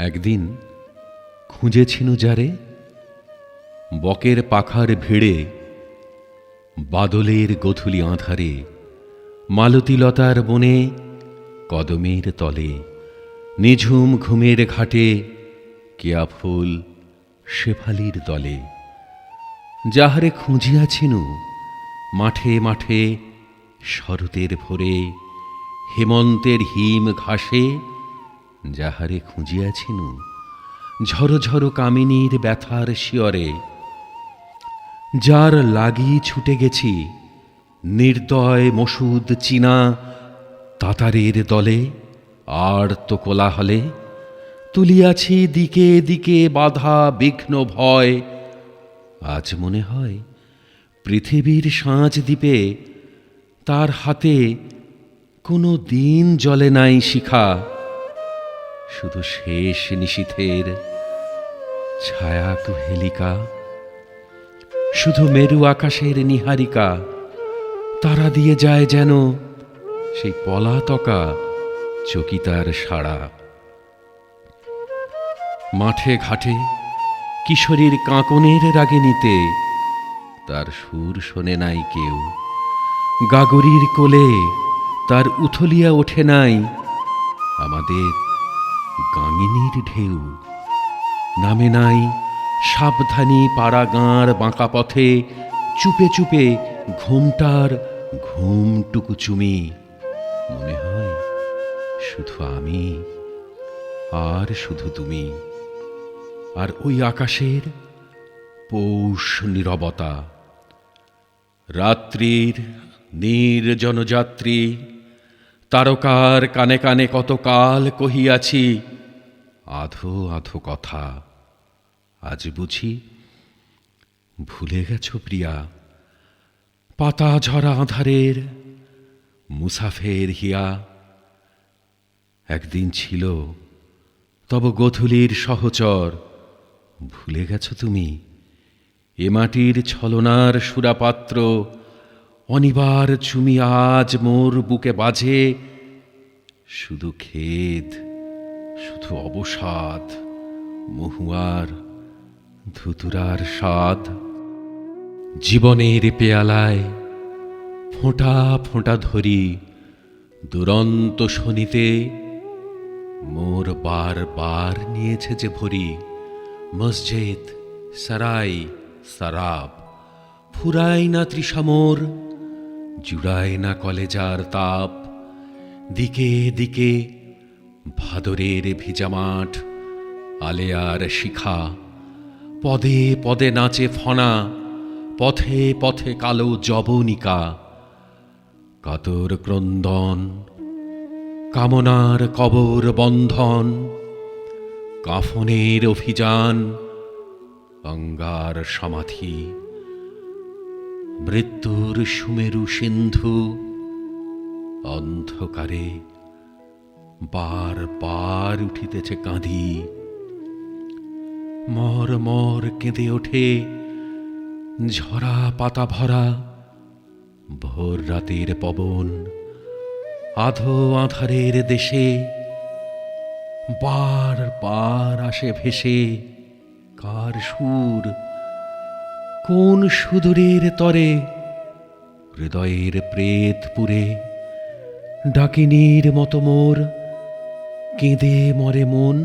একদিন খুঁজেছিনু যারে, বকের পাখার ভিড়ে, বাদলের গধূলি আঁধারে, মালতীলতার বনে, কদমের তলে, নিঝুম ঘুমের ঘাটে, কেয়া ফুল শেফালির দলে। যাহারে খুঁজিয়াছিনু মাঠে মাঠে, শরতের ভোরে, হেমন্তের হিম ঘাসে, যাহারে খুঁজিয়াছিনু ঝড়ো ঝড়ো কামিনীর ব্যথার শিয়রে, যার লাগি ছুটে গেছি নির্দয় মসুদ চীনা তাতারের দলে, আর তো কোলাহলে তুলিয়াছি দিকে দিকে বাধা বিঘ্ন ভয়। আজ মনে হয় পৃথিবীর সাঁঝ দ্বীপে তার হাতে কোনো দিন জ্বলে নাই শিখা, শুধু শেষ নিশীথের ছায়া কুহেলিকা, শুধু মেরু আকাশের নিহারিকা, তারা দিয়ে যায় যেন সেই পলাতকা চকিতার সাড়া। মাঠে ঘাটে কিশোরীর কাঁকনের রাগিনীতে তার সুর শোনে নাই কেউ, গাগরির কোলে তার উথলিয়া ওঠে নাই আমাদের গাঙিনীর ঢেউ, নামে নাই সাবধানী পাড়া গাঁর বাঁকা পথে চুপে চুপে ঘুমটার ঘুমটুকু চুমি। মনে হয় শুধু আমি আর শুধু তুমি, আর ওই আকাশের পৌষ নীরবতা। রাত্রির নির্জন যাত্রী তারকার কানে কানে কতকাল কহিয়াছি আধো আধো কথা। আজ বুঝি ভুলে গেছ প্রিয়া, পাতা ঝরা আঁধারের মুসাফের হিয়া। একদিন ছিল তব গোধূলির সহচর, ভুলে গেছ তুমি এ মাটির ছলনার সুরাপাত্র। অনিবার চুমি আজ মোর বুকে বাজে, শুধু খেদ, শুধু অবসাদ, মহুয়ার ধুতুরার স্বাদ। জীবনের পেয়ালায় ফোঁটা ফোঁটা ধরি দুরন্ত শনিতে, মোর বার বার নিয়েছে যে ভরি মসজিদ সারাই সারাব। ফুরাই না তৃষা মোর, জুড়ায় না কলেজার তাপ। দিকে দিকে ভাদরের ভিজা মাঠ, আলেয়ার শিখা, পদে পদে নাচে ফনা, পথে পথে কালো যবনিকা। কাতর ক্রন্দন, কামনার কবর বন্ধন, কাফনের অভিযান, অঙ্গার সমাধি। মৃত্যুর সুমেরু সিন্ধু অন্ধকারে বার বার উঠিতেছে কাঁধি। মর মর কেঁদে ওঠে ঝরা পাতা ভরা ভোর রাতের পবন। আধো আঁধারের দেশে বার বার আসে ভেসে কার সুর, কোন সুদূরের তরে হৃদয়ের প্রেতপুরে। ডাকিনীর মতো মোর কেঁদে মরে মন।